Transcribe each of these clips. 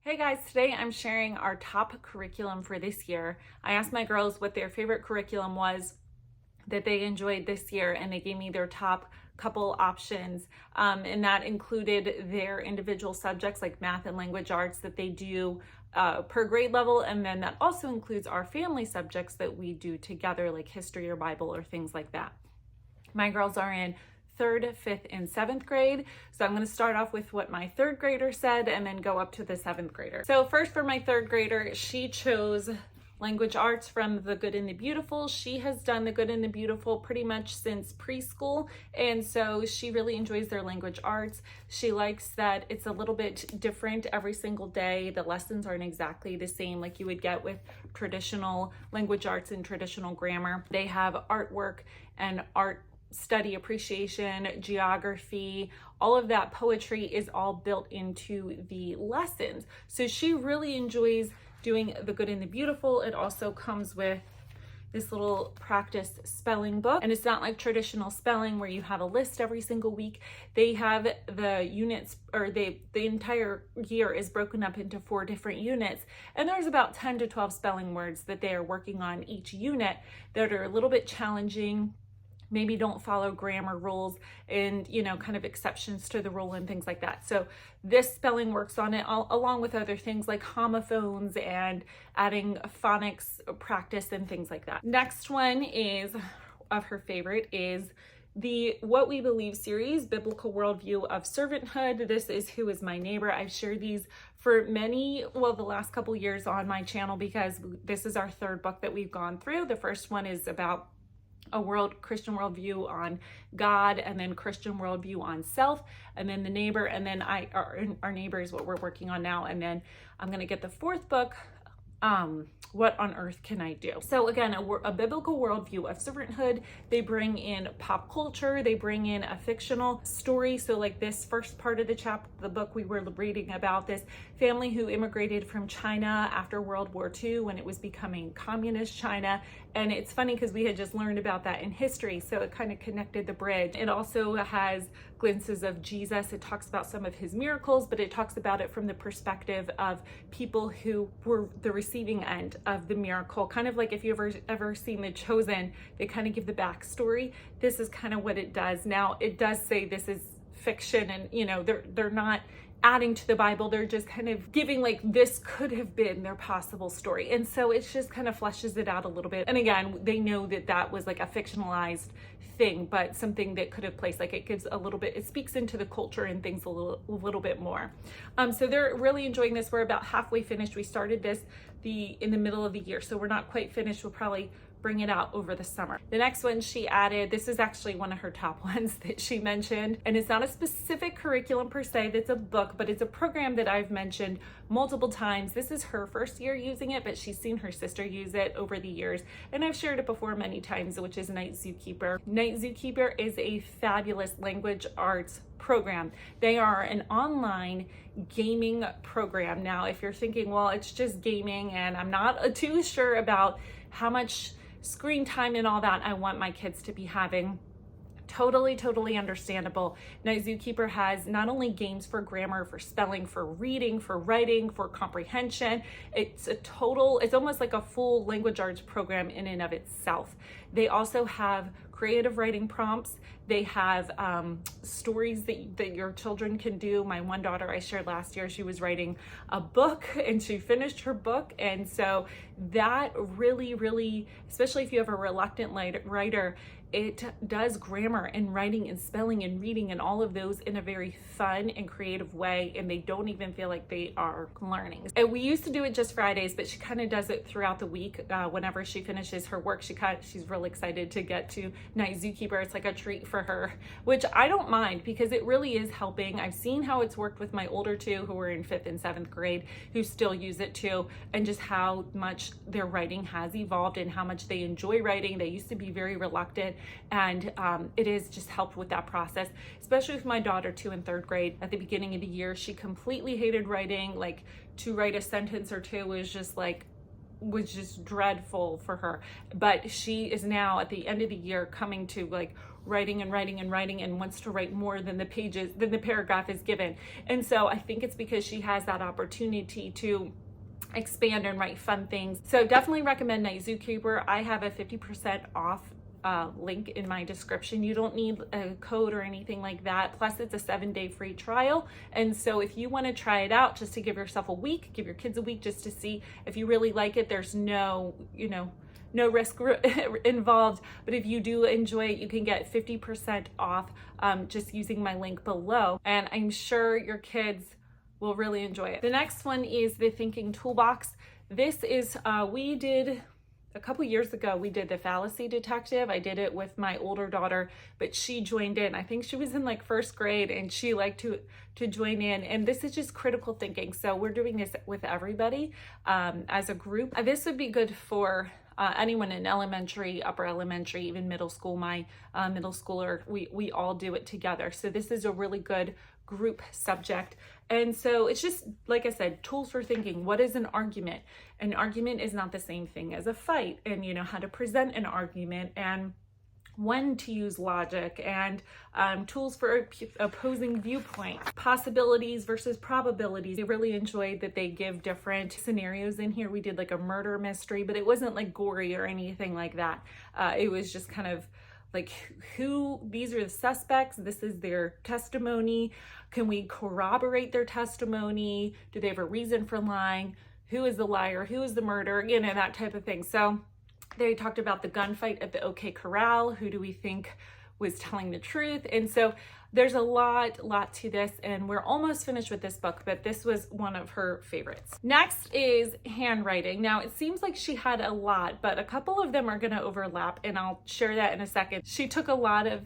Hey guys, today I'm sharing our top curriculum for this year. I asked my girls what their favorite curriculum was that they enjoyed this year, and they gave me their top couple options. And that included their individual subjects like math and language arts that they do per grade level. And then that also includes our family subjects that we do together, like history or Bible or things like that. My girls are in third, fifth, and seventh grade. So I'm going to start off with what my third grader said and then go up to the seventh grader. So first, for my third grader, she chose language arts from The Good and the Beautiful. She has done The Good and the Beautiful pretty much since preschool, and so she really enjoys their language arts. She likes that it's a little bit different every single day. The lessons aren't exactly the same like you would get with traditional language arts and traditional grammar. They have artwork and art study appreciation, geography, all of that. Poetry is all built into the lessons. So she really enjoys doing The Good and the Beautiful. It also comes with this little practice spelling book, and it's not like traditional spelling where you have a list every single week. They have the units, or the entire year is broken up into 4 different units, and there's about 10 to 12 spelling words that they are working on each unit that are a little bit challenging, maybe don't follow grammar rules, and kind of exceptions to the rule and things like that. So this spelling works on it along with other things like homophones and adding phonics practice and things like that. Next one is of her favorite is the What We Believe series, Biblical Worldview of Servanthood. This is Who Is My Neighbor. I've shared these for the last couple years on my channel because this is our third book that we've gone through. The first one is about a Christian worldview on God, and then Christian worldview on self, and then the neighbor, and then our neighbor is what we're working on now. And then I'm going to get the fourth book, What on Earth Can I Do? So again, a biblical worldview of servanthood. They bring in pop culture, they bring in a fictional story. So like this first part of the book, we were reading about this family who immigrated from China after World War II when it was becoming communist China. And it's funny because we had just learned about that in history, so it kind of connected the bridge. It also has glimpses of Jesus. It talks about some of his miracles, but it talks about it from the perspective of people who were the receiving end of the miracle. Kind of like if you ever seen The Chosen, they kind of give the backstory. This is kind of what it does. Now, it does say this is fiction, and they're not adding to the Bible. They're just kind of giving like this could have been their possible story. And so it just kind of fleshes it out a little bit. And again, they know that that was like a fictionalized thing, but something that could have placed, like it gives a little bit, it speaks into the culture and things a little bit more. So they're really enjoying this. We're about halfway finished. We started this in the middle of the year, so we're not quite finished. We'll probably bring it out over the summer. The next one she added, this is actually one of her top ones that she mentioned, and it's not a specific curriculum per se, that's a book, but it's a program that I've mentioned multiple times. This is her first year using it, but she's seen her sister use it over the years, and I've shared it before many times, which is Night Zookeeper. Night Zookeeper is a fabulous language arts program. They are an online gaming program. Now, if you're thinking, well, it's just gaming and I'm not too sure about how much screen time and all that I want my kids to be having, totally understandable. Night Zookeeper has not only games for grammar, for spelling, for reading, for writing, for comprehension. It's almost like a full language arts program in and of itself. They also have creative writing prompts. They have stories that your children can do. My one daughter, I shared last year, she was writing a book and she finished her book. And so that really, especially if you have a reluctant writer, it does grammar and writing and spelling and reading and all of those in a very fun and creative way, and they don't even feel like they are learning. And we used to do it just Fridays, but she kind of does it throughout the week. Whenever she finishes her work, she's really excited to get to Night Zookeeper. It's like a treat for her, which I don't mind because it really is helping. I've seen how it's worked with my older two who are in 5th and 7th grade who still use it too, and just how much their writing has evolved and how much they enjoy writing. They used to be very reluctant, and it has just helped with that process, especially with my daughter too in 3rd grade. At the beginning of the year, she completely hated writing. Like, to write a sentence or two was just dreadful for her. But she is now at the end of the year coming to like writing and writing and writing and wants to write more than the pages, than the paragraph is given. And so I think it's because she has that opportunity to expand and write fun things. So definitely recommend Night Zookeeper. I have a 50% off link in my description. You don't need a code or anything like that. Plus it's a 7-day free trial. And so if you want to try it out just to give yourself a week, give your kids a week just to see if you really like it, there's no, no risk involved. But if you do enjoy it, you can get 50% off just using my link below. And I'm sure your kids will really enjoy it. The next one is the Thinking Toolbox. This is, we did a couple years ago, we did the Fallacy Detective. I did it with my older daughter, but she joined in. I think she was in like 1st grade and she liked to join in. And this is just critical thinking. So we're doing this with everybody as a group. This would be good for anyone in elementary, upper elementary, even middle school. My middle schooler, we all do it together. So this is a really good group subject. And so it's just, like I said, tools for thinking. What is an argument? An argument is not the same thing as a fight, and how to present an argument, and when to use logic, and tools for opposing viewpoints, possibilities versus probabilities. I really enjoyed that they give different scenarios in here. We did like a murder mystery, but it wasn't like gory or anything like that. It was just kind of like, these are the suspects, this is their testimony. Can we corroborate their testimony? Do they have a reason for lying? Who is the liar? Who is the murderer? That type of thing. So they talked about the gunfight at the OK Corral. Who do we think was telling the truth? And so there's a lot to this, and we're almost finished with this book, but this was one of her favorites. Next is handwriting. Now it seems like she had a lot, but a couple of them are going to overlap, and I'll share that in a second. She took a lot of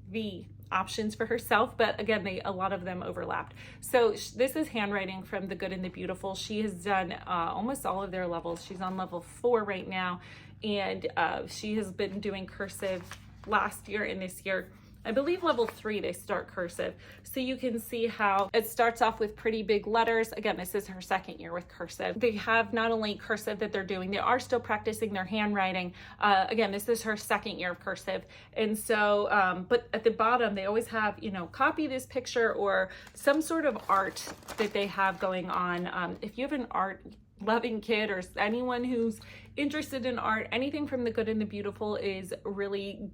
the options for herself, but again, a lot of them overlapped. So this is handwriting from The Good and the Beautiful. She has done almost all of their levels. She's on level 4 right now, and she has been doing cursive last year and this year. I believe level 3 they start cursive. So you can see how it starts off with pretty big letters. Again, this is her 2nd year with cursive. They have not only cursive that they're doing, they are still practicing their handwriting. Again, this is her 2nd year of cursive. And so, but at the bottom, they always have, copy this picture or some sort of art that they have going on. If you have an art loving kid or anyone who's interested in art, anything from The Good and the Beautiful is really,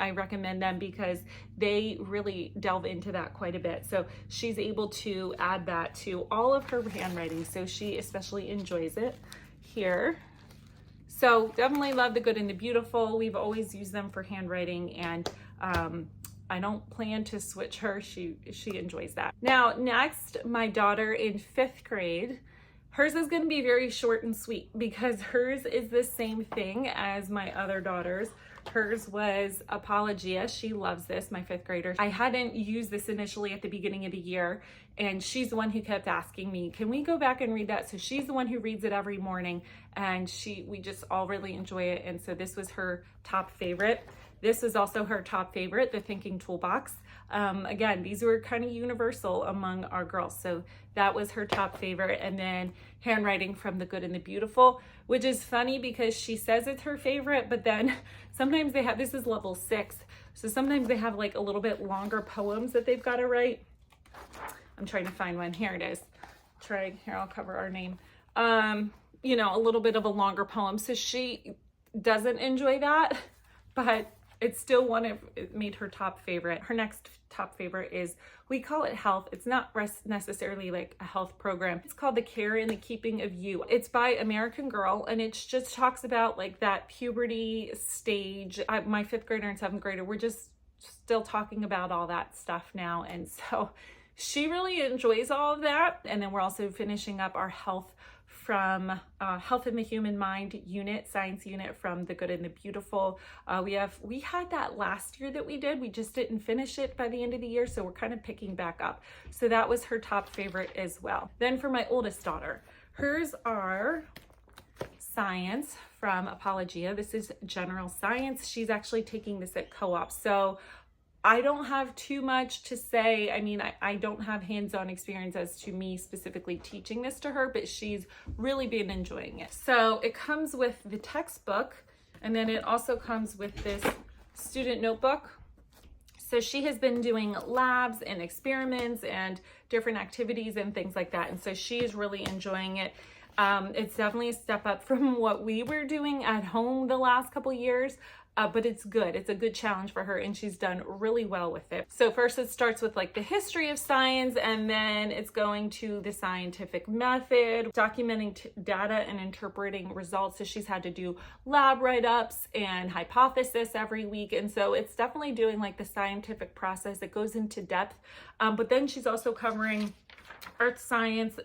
I recommend them because they really delve into that quite a bit. So she's able to add that to all of her handwriting. So she especially enjoys it here. So definitely love The Good and the Beautiful. We've always used them for handwriting, and I don't plan to switch her. She enjoys that. Now, next, my daughter in 5th grade. Hers is going to be very short and sweet because hers is the same thing as my other daughter's. Hers was Apologia. She loves this, my 5th grader. I hadn't used this initially at the beginning of the year, and she's the one who kept asking me, can we go back and read that? So she's the one who reads it every morning, and we just all really enjoy it. And so this was her top favorite. This is also her top favorite, the Thinking Toolbox. Again, these were kind of universal among our girls. So that was her top favorite. And then handwriting from The Good and the Beautiful, which is funny because she says it's her favorite, but then sometimes they have, this is level 6. So sometimes they have like a little bit longer poems that they've got to write. I'm trying to find one. Here it is. Here, I'll cover our name. A little bit of a longer poem. So she doesn't enjoy that, but it's still it made her top favorite. Her next top favorite is, we call it health. It's not necessarily like a health program. It's called The Care and the Keeping of You. It's by American Girl, and it just talks about like that puberty stage. My 5th grader and 7th grader, we're just still talking about all that stuff now. And so she really enjoys all of that. And then we're also finishing up our health from Health in the Human Mind unit, science unit from The Good and the Beautiful. We had that last year that we did. We just didn't finish it by the end of the year, so we're kind of picking back up. So that was her top favorite as well. Then for my oldest daughter, hers are science from Apologia. This is general science. She's actually taking this at co-op. So I don't have too much to say. I mean, I don't have hands-on experience as to me specifically teaching this to her, but she's really been enjoying it. So it comes with the textbook, and then it also comes with this student notebook. So she has been doing labs and experiments and different activities and things like that. And so she is really enjoying it. It's definitely a step up from what we were doing at home the last couple years. But it's good. It's a good challenge for her, and she's done really well with it. So first it starts with like the history of science, and then it's going to the scientific method, documenting data and interpreting results. So she's had to do lab write-ups and hypothesis every week. And so it's definitely doing like the scientific process. It goes into depth. But then she's also covering earth science,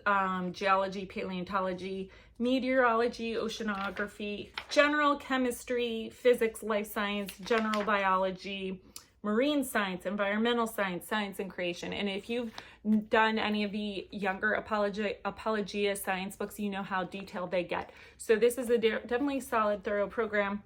geology, paleontology, meteorology, oceanography, general chemistry, physics, life science, general biology, marine science, environmental science, science and creation. And if you've done any of the younger Apologia science books, you know how detailed they get. So this is a definitely solid, thorough program,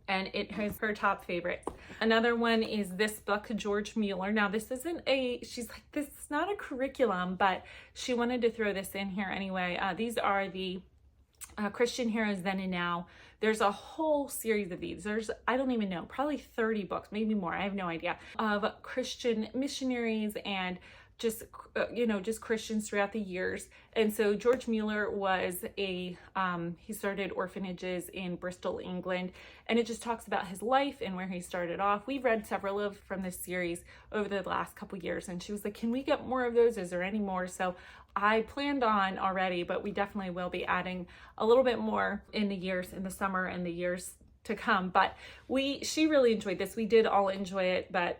and it has her top favorites. Another one is this book, George Mueller. Now this isn't she's like, this is not a curriculum, but she wanted to throw this in here anyway. These are the Christian Heroes Then and Now. There's a whole series of these. There's, I don't even know, probably 30 books, maybe more, I have no idea, of Christian missionaries and just, just Christians throughout the years. And so George Mueller was he started orphanages in Bristol, England, and it just talks about his life and where he started off. We've read several from this series over the last couple years, and she was like, can we get more of those? Is there any more? So I planned on already, but we definitely will be adding a little bit more in the summer and the years to come. But she really enjoyed this. We did all enjoy it, but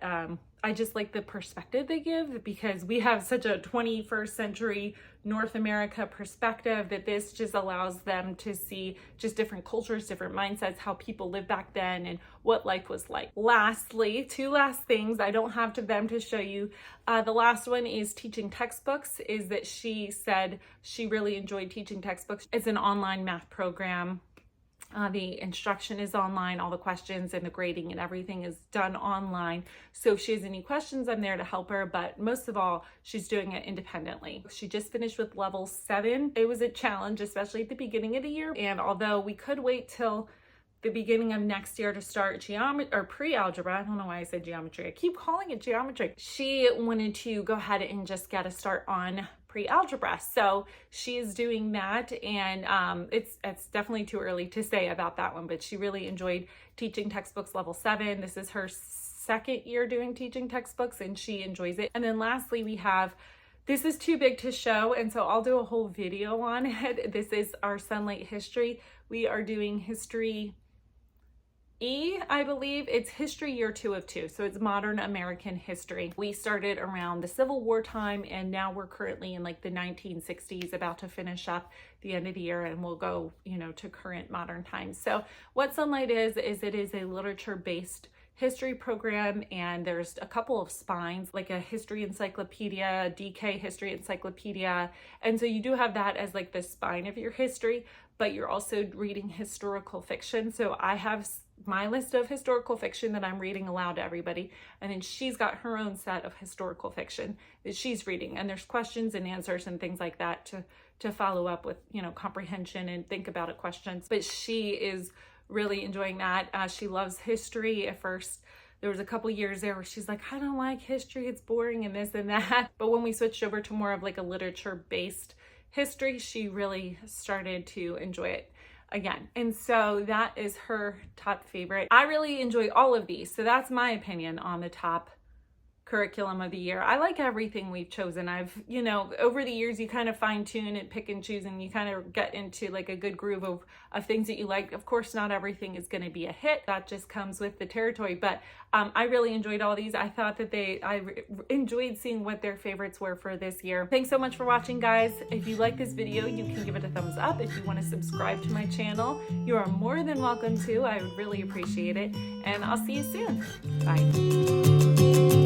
I just like the perspective they give, because we have such a 21st century North America perspective that this just allows them to see just different cultures, different mindsets, how people lived back then and what life was like. Lastly, two last things. I don't have them to show you. The last one is teaching textbooks, is that she said she really enjoyed teaching textbooks. It's an online math program. The instruction is online, all the questions and the grading and everything is done online. So if she has any questions, I'm there to help her, but most of all, she's doing it independently. She just finished with level 7. It was a challenge, especially at the beginning of the year. And although we could wait till the beginning of next year to start geometry or pre-algebra, I don't know why I said geometry, I keep calling it geometry. She wanted to go ahead and just get a start on pre-algebra. So she's doing that, and it's definitely too early to say about that one, but she really enjoyed teaching textbooks level 7. This is her second year doing teaching textbooks, and she enjoys it. And then lastly, we have, this is too big to show, and so I'll do a whole video on it. This is our Sunlight History. We are doing History E, I believe. It's history year 2 of 2. So it's modern American history. We started around the Civil War time, and now we're currently in like the 1960s, about to finish up the end of the year, and we'll go, to current modern times. So what Sunlight is it is a literature-based history program, and there's a couple of spines, like a history encyclopedia, DK history encyclopedia. And so you do have that as like the spine of your history, but you're also reading historical fiction. So I have my list of historical fiction that I'm reading aloud to everybody, and then she's got her own set of historical fiction that she's reading, and there's questions and answers and things like that to follow up with, comprehension and think about it questions. But she is really enjoying that. She loves history. At first, there was a couple years there where she's like, I don't like history, it's boring and this and that. But when we switched over to more of like a literature-based history, she really started to enjoy it again. And so that is her top favorite. I really enjoy all of these. So that's my opinion on the top curriculum of the year. I like everything we've chosen. I've, over the years, you kind of fine tune and pick and choose, and you kind of get into like a good groove of things that you like. Of course, not everything is going to be a hit. That just comes with the territory. But I really enjoyed all these. I thought that I enjoyed seeing what their favorites were for this year. Thanks so much for watching, guys. If you like this video, you can give it a thumbs up. If you want to subscribe to my channel, you are more than welcome to. I would really appreciate it. And I'll see you soon. Bye.